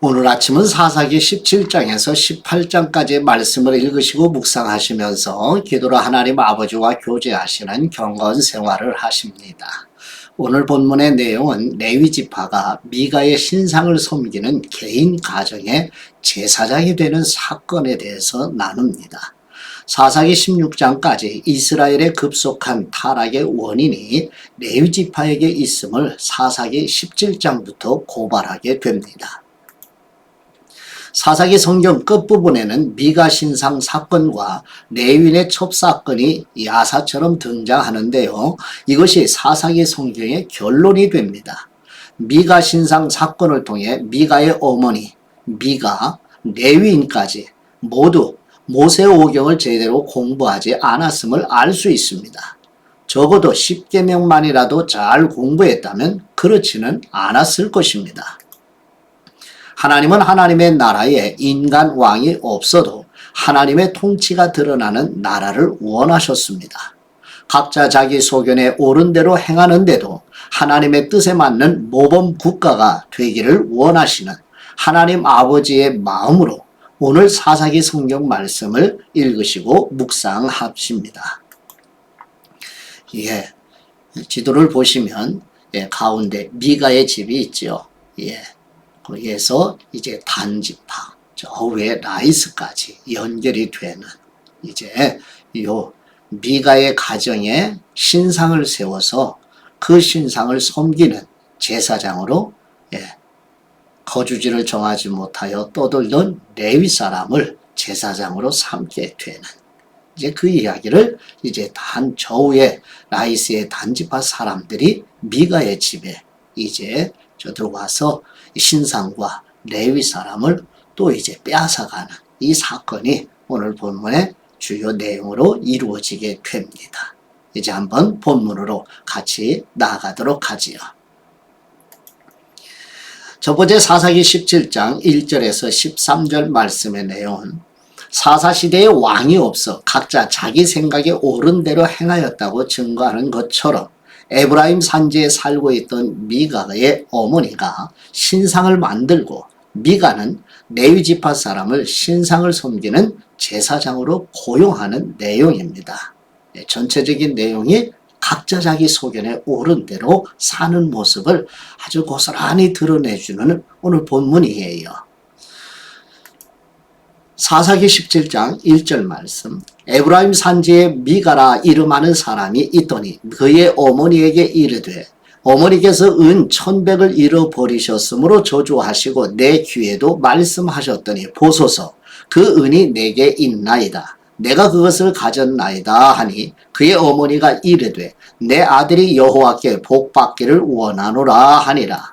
오늘 아침은 사사기 17장에서 18장까지의 말씀을 읽으시고 묵상하시면서 기도로 하나님 아버지와 교제하시는 경건 생활을 하십니다. 오늘 본문의 내용은 레위 지파가 미가의 신상을 섬기는 개인 가정의 제사장이 되는 사건에 대해서 나눕니다. 사사기 16장까지 이스라엘의 급속한 타락의 원인이 레위 지파에게 있음을 사사기 17장부터 고발하게 됩니다. 사사기 성경 끝부분에는 미가 신상 사건과 레위인의 첩사건이 야사처럼 등장하는데요. 이것이 사사기 성경의 결론이 됩니다. 미가 신상 사건을 통해 미가의 어머니, 미가, 레위인까지 모두 모세오경을 제대로 공부하지 않았음을 알 수 있습니다. 적어도 10계명만이라도 잘 공부했다면 그렇지는 않았을 것입니다. 하나님은 하나님의 나라에 인간 왕이 없어도 하나님의 통치가 드러나는 나라를 원하셨습니다. 각자 자기 소견에 옳은 대로 행하는데도 하나님의 뜻에 맞는 모범 국가가 되기를 원하시는 하나님 아버지의 마음으로 오늘 사사기 성경 말씀을 읽으시고 묵상하십니다. 지도를 보시면 가운데 미가의 집이 있죠. 거기에서 이제 단지파, 저 위에 라이스까지 연결이 되는 이제 요 미가의 가정에 신상을 세워서 그 신상을 섬기는 제사장으로 거주지를 정하지 못하여 떠돌던 레위 사람을 제사장으로 삼게 되는 이제 그 이야기를 이제 저우의 라이스의 단지파 사람들이 미가의 집에 이제 들어와서 신상과 레위 사람을 또 이제 빼앗아가는 이 사건이 오늘 본문의 주요 내용으로 이루어지게 됩니다. 이제 한번 본문으로 같이 나아가도록 하지요. 첫 번째 사사기 17장 1절에서 13절 말씀의 내용은 사사시대에 왕이 없어 각자 자기 생각에 옳은 대로 행하였다고 증거하는 것처럼 에브라임 산지에 살고 있던 미가의 어머니가 신상을 만들고 미가는 레위 지파 사람을 신상을 섬기는 제사장으로 고용하는 내용입니다. 전체적인 내용이 각자 자기 소견에 옳은 대로 사는 모습을 아주 고스란히 드러내주는 오늘 본문이에요. 사사기 17장 1절 말씀 에브라임 산지에 미가라 이름하는 사람이 있더니 그의 어머니에게 이르되 어머니께서 은 1,100을 잃어버리셨으므로 저주하시고 내 귀에도 말씀하셨더니 보소서 그 은이 내게 있나이다. 내가 그것을 가졌나이다 하니 그의 어머니가 이르되 내 아들이 여호와께 복받기를 원하노라 하니라.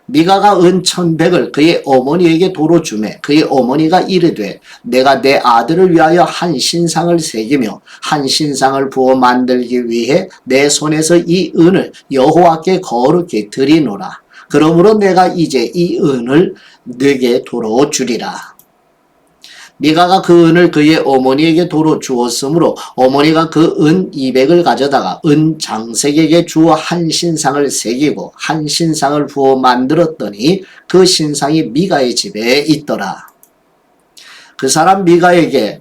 미가가 은 1,100을 그의 어머니에게 도로 주매 그의 어머니가 이르되 내가 내 아들을 위하여 한 신상을 새기며 한 신상을 부어 만들기 위해 내 손에서 이 은을 여호와께 거룩히 드리노라. 그러므로 내가 이제 이 은을 네게 도로 주리라. 미가가 그 은을 그의 어머니에게 도로 주었으므로 어머니가 그 은 200을 가져다가 은 장색에게 주어 한 신상을 새기고 한 신상을 부어 만들었더니 그 신상이 미가의 집에 있더라. 그 사람 미가에게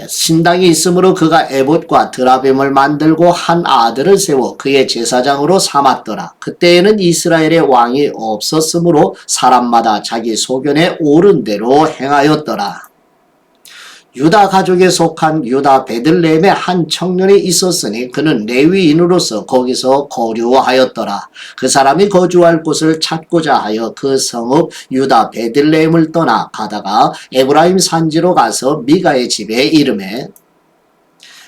신당이 있으므로 그가 에봇과 드라빔을 만들고 한 아들을 세워 그의 제사장으로 삼았더라. 그때에는 이스라엘의 왕이 없었으므로 사람마다 자기 소견에 옳은 대로 행하였더라. 유다 가족에 속한 유다 베들레헴에 한 청년이 있었으니 그는 레위인으로서 거기서 거류하였더라. 그 사람이 거주할 곳을 찾고자 하여 그 성읍 유다 베들레헴을 떠나 가다가 에브라임 산지로 가서 미가의 집에 이르매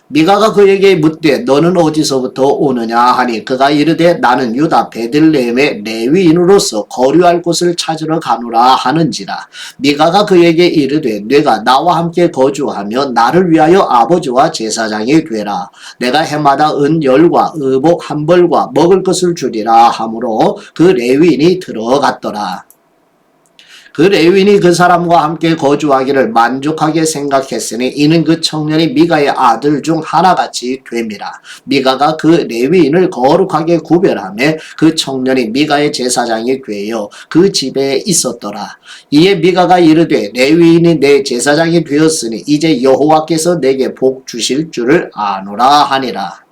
미가가 그에게 묻되 너는 어디서부터 오느냐 하니 그가 이르되 나는 유다 베들레헴의 레위인으로서 거류할 곳을 찾으러 가노라 하는지라. 미가가 그에게 이르되 네가 나와 함께 거주하며 나를 위하여 아버지와 제사장이 되라. 내가 해마다 은 10과 의복 1벌과 먹을 것을 주리라 하므로 그 레위인이 들어갔더라. 그 레위인이 그 사람과 함께 거주하기를 만족하게 생각했으니 이는 그 청년이 미가의 아들 중 하나같이 됨이라. 미가가 그 레위인을 거룩하게 구별하며 그 청년이 미가의 제사장이 되어 그 집에 있었더라. 이에 미가가 이르되 레위인이 내 제사장이 되었으니 이제 여호와께서 내게 복 주실 줄을 아노라 하니라.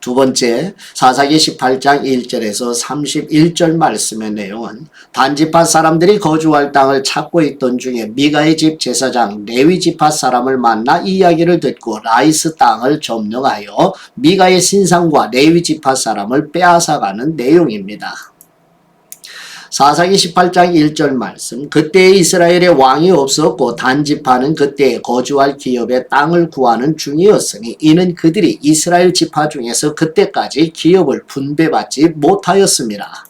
두 번째, 사사기 18장 1절에서 31절 말씀의 내용은 단지파 사람들이 거주할 땅을 찾고 있던 중에 미가의 집 제사장 레위 지파 사람을 만나 이야기를 듣고 라이스 땅을 점령하여 미가의 신상과 레위 지파 사람을 빼앗아가는 내용입니다. 사사기 18장 1절 말씀, 그때 이스라엘에 왕이 없었고 단지파는 그때 거주할 기업의 땅을 구하는 중이었으니 이는 그들이 이스라엘 지파 중에서 그때까지 기업을 분배받지 못하였습니다.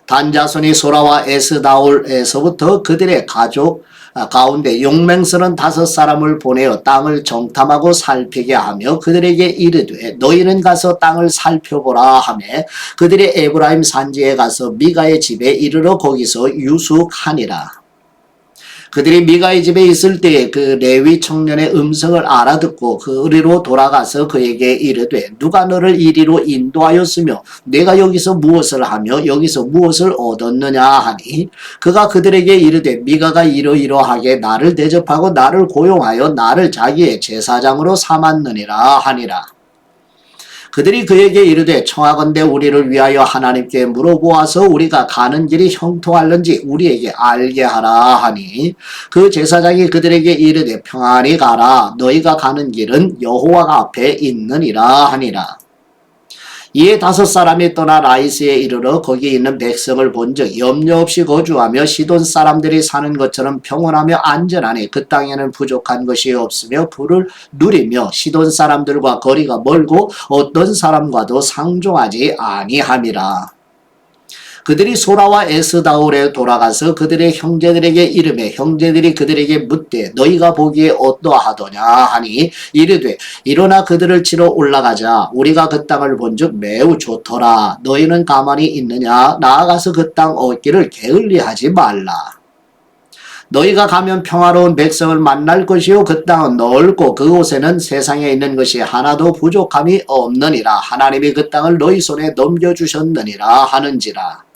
단 자손이 소라와 에스다올에서부터 그들의 가족 가운데 용맹스런 5사람을 보내어 땅을 정탐하고 살피게 하며 그들에게 이르되 너희는 가서 땅을 살펴보라 하며 그들이 에브라임 산지에 가서 미가의 집에 이르러 거기서 유숙하니라. 그들이 미가의 집에 있을 때에 그 레위 청년의 음성을 알아듣고 그리로 돌아가서 그에게 이르되 누가 너를 이리로 인도하였으며 내가 여기서 무엇을 하며 여기서 무엇을 얻었느냐 하니 그가 그들에게 이르되 미가가 이러이러하게 나를 대접하고 나를 고용하여 나를 자기의 제사장으로 삼았느니라 하니라. 그들이 그에게 이르되 청하건대 우리를 위하여 하나님께 물어보아서 우리가 가는 길이 형통할는지 우리에게 알게 하라 하니 그 제사장이 그들에게 이르되 평안히 가라 너희가 가는 길은 여호와 앞에 있느니라 하니라. 이에 5사람이 떠나 라이스에 이르러 거기 있는 백성을 본즉 염려 없이 거주하며 시돈 사람들이 사는 것처럼 평온하며 안전하니 그 땅에는 부족한 것이 없으며 부를 누리며 시돈 사람들과 거리가 멀고 어떤 사람과도 상종하지 아니함이라. 그들이 소라와 에스다올에 돌아가서 그들의 형제들에게 이르매 형제들이 그들에게 묻되 너희가 보기에 어떠하더냐 하니 이르되 일어나 그들을 치러 올라가자 우리가 그 땅을 본즉 매우 좋더라 너희는 가만히 있느냐 나아가서 그 땅 얻기를 게을리하지 말라. 너희가 가면 평화로운 백성을 만날 것이요 그 땅은 넓고 그곳에는 세상에 있는 것이 하나도 부족함이 없느니라. 하나님이 그 땅을 너희 손에 넘겨주셨느니라 하는지라.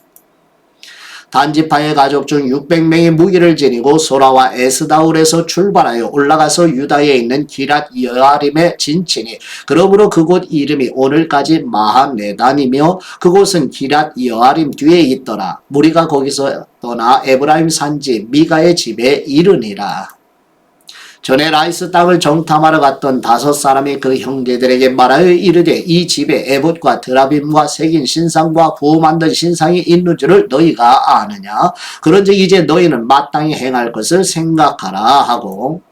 단지파의 가족 중 600명이 무기를 지니고 소라와 에스다울에서 출발하여 올라가서 유다에 있는 기랏 여아림에 진치니 그러므로 그곳 이름이 오늘까지 마하네단이며 그곳은 기랏 여아림 뒤에 있더라. 무리가 거기서 떠나 에브라임 산지 미가의 집에 이르니라. 전에 라이스 땅을 정탐하러 갔던 5사람이 그 형제들에게 말하여 이르되 이 집에 에봇과 드라빔과 새긴 신상과 부어 만든 신상이 있는 줄을 너희가 아느냐 그런즉 이제 너희는 마땅히 행할 것을 생각하라 하고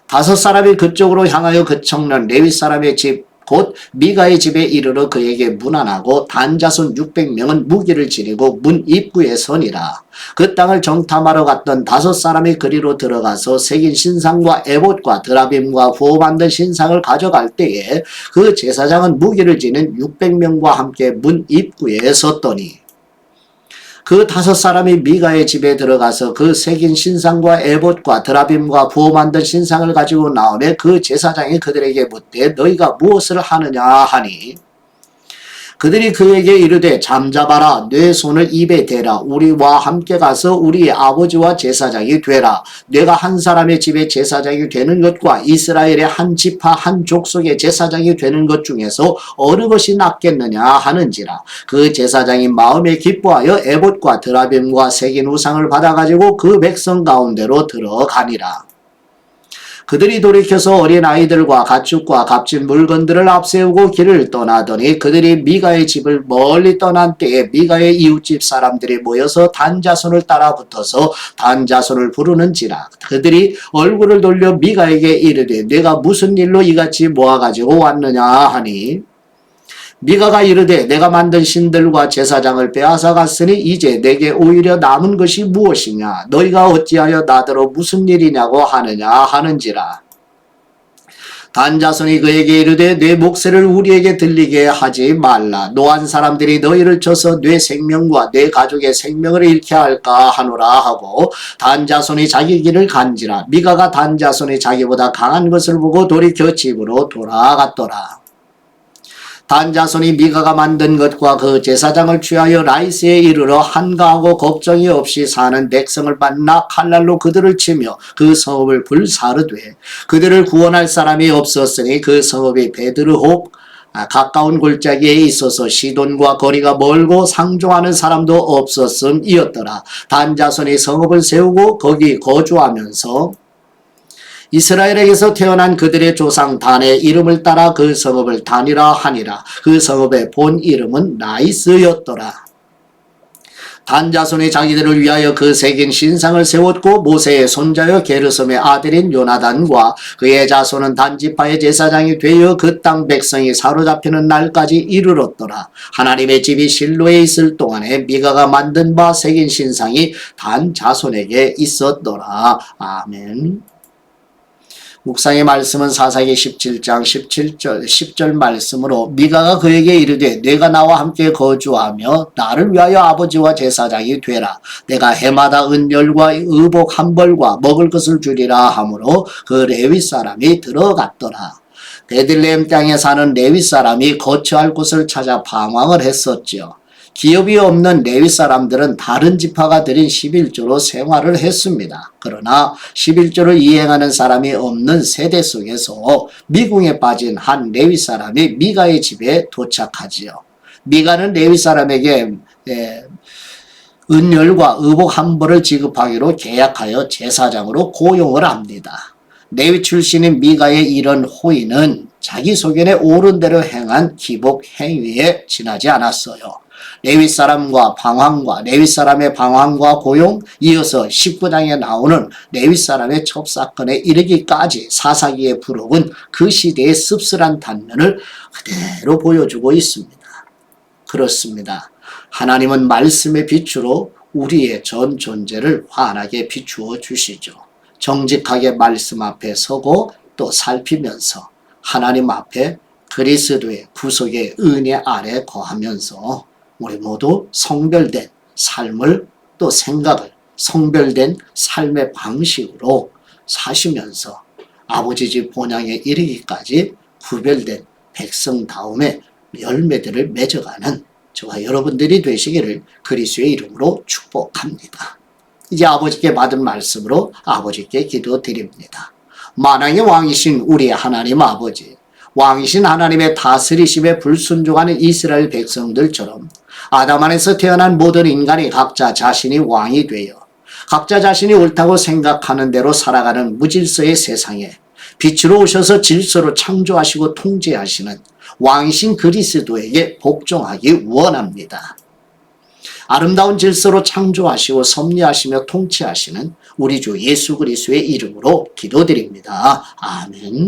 5사람이 그쪽으로 향하여 그 청년 레위 사람의 집 곧 미가의 집에 이르러 그에게 문안하고 단자손 600명은 무기를 지니고 문 입구에 서니라. 그 땅을 정탐하러 갔던 5사람이 그리로 들어가서 새긴 신상과 에봇과 드라빔과 부어 만든 신상을 가져갈 때에 그 제사장은 무기를 지닌 600명과 함께 문 입구에 섰더니 그 5사람이 미가의 집에 들어가서 그 새긴 신상과 에봇과 드라빔과 부어 만든 신상을 가지고 나오매 그 제사장이 그들에게 묻되 너희가 무엇을 하느냐 하니 그들이 그에게 이르되 잠잠하라 내 손을 입에 대라 우리와 함께 가서 우리의 아버지와 제사장이 되라. 내가 한 사람의 집에 제사장이 되는 것과 이스라엘의 한 지파 한 족속의 제사장이 되는 것 중에서 어느 것이 낫겠느냐 하는지라. 그 제사장이 마음에 기뻐하여 에봇과 드라빔과 새긴 우상을 받아가지고 그 백성 가운데로 들어가니라. 그들이 돌이켜서 어린 아이들과 가축과 값진 물건들을 앞세우고 길을 떠나더니 그들이 미가의 집을 멀리 떠난 때에 미가의 이웃집 사람들이 모여서 단자손을 따라 붙어서 단자손을 부르는지라. 그들이 얼굴을 돌려 미가에게 이르되 내가 무슨 일로 이같이 모아가지고 왔느냐 하니 미가가 이르되 내가 만든 신들과 제사장을 빼앗아 갔으니 이제 내게 오히려 남은 것이 무엇이냐 너희가 어찌하여 나더러 무슨 일이냐고 하느냐 하는지라. 단 자손이 그에게 이르되 내 목소리를 우리에게 들리게 하지 말라. 노한 사람들이 너희를 쳐서 내 생명과 내 가족의 생명을 잃게 할까 하노라 하고 단 자손이 자기 길을 간지라. 미가가 단 자손이 자기보다 강한 것을 보고 돌이켜 집으로 돌아갔더라. 단 자손이 미가가 만든 것과 그 제사장을 취하여 라이스에 이르러 한가하고 걱정이 없이 사는 백성을 만나 칼날로 그들을 치며 그 성읍을 불사르되 그들을 구원할 사람이 없었으니 그 성읍이 베드르홉 가까운 골짜기에 있어서 시돈과 거리가 멀고 상종하는 사람도 없었음이었더라. 단 자손이 성읍을 세우고 거기 거주하면서 이스라엘에게서 태어난 그들의 조상 단의 이름을 따라 그 성읍을 단이라 하니라. 그 성읍의 본 이름은 나이스였더라. 단 자손이 자기들을 위하여 그 새긴 신상을 세웠고 모세의 손자여 게르솜의 아들인 요나단과 그의 자손은 단지파의 제사장이 되어 그 땅 백성이 사로잡히는 날까지 이르렀더라. 하나님의 집이 실로에 있을 동안에 미가가 만든 바 새긴 신상이 단 자손에게 있었더라. 아멘. 묵상의 말씀은 사사기 17장 10절 말씀으로 미가가 그에게 이르되 내가 나와 함께 거주하며 나를 위하여 아버지와 제사장이 되라. 내가 해마다 은열과 의복 한 벌과 먹을 것을 주리라 하므로 그 레위 사람이 들어갔더라. 베들레헴 땅에 사는 레위 사람이 거처할 곳을 찾아 방황을 했었지요. 기업이 없는 레위 사람들은 다른 지파가 드린 11조로 생활을 했습니다. 그러나 11조를 이행하는 사람이 없는 세대 속에서 미궁에 빠진 한 레위 사람이 미가의 집에 도착하지요. 미가는 레위 사람에게 은열과 의복 한 벌을 지급하기로 계약하여 제사장으로 고용을 합니다. 레위 출신인 미가의 이런 호의는 자기 소견에 옳은 대로 행한 기복 행위에 지나지 않았어요. 레위 사람과 방황과 레위 사람의 방황과 고용, 이어서 19장에 나오는 레위 사람의 첩사건에 이르기까지 사사기의 부록은 그 시대의 씁쓸한 단면을 그대로 보여주고 있습니다. 그렇습니다. 하나님은 말씀의 빛으로 우리의 전 존재를 환하게 비추어 주시죠. 정직하게 말씀 앞에 서고 또 살피면서 하나님 앞에 그리스도의 구속의 은혜 아래 거하면서 우리 모두 성별된 삶을 또 생각을 성별된 삶의 방식으로 사시면서 아버지 집 본향에 이르기까지 구별된 백성다움의 열매들을 맺어가는 저와 여러분들이 되시기를 그리스도의 이름으로 축복합니다. 이제 아버지께 받은 말씀으로 아버지께 기도드립니다. 만왕의 왕이신 우리 하나님 아버지, 왕이신 하나님의 다스리심에 불순종하는 이스라엘 백성들처럼 아담 안에서 태어난 모든 인간이 각자 자신이 왕이 되어 각자 자신이 옳다고 생각하는 대로 살아가는 무질서의 세상에 빛으로 오셔서 질서로 창조하시고 통제하시는 왕이신 그리스도에게 복종하기 원합니다. 아름다운 질서로 창조하시고 섭리하시며 통치하시는 우리 주 예수 그리스도의 이름으로 기도드립니다. 아멘.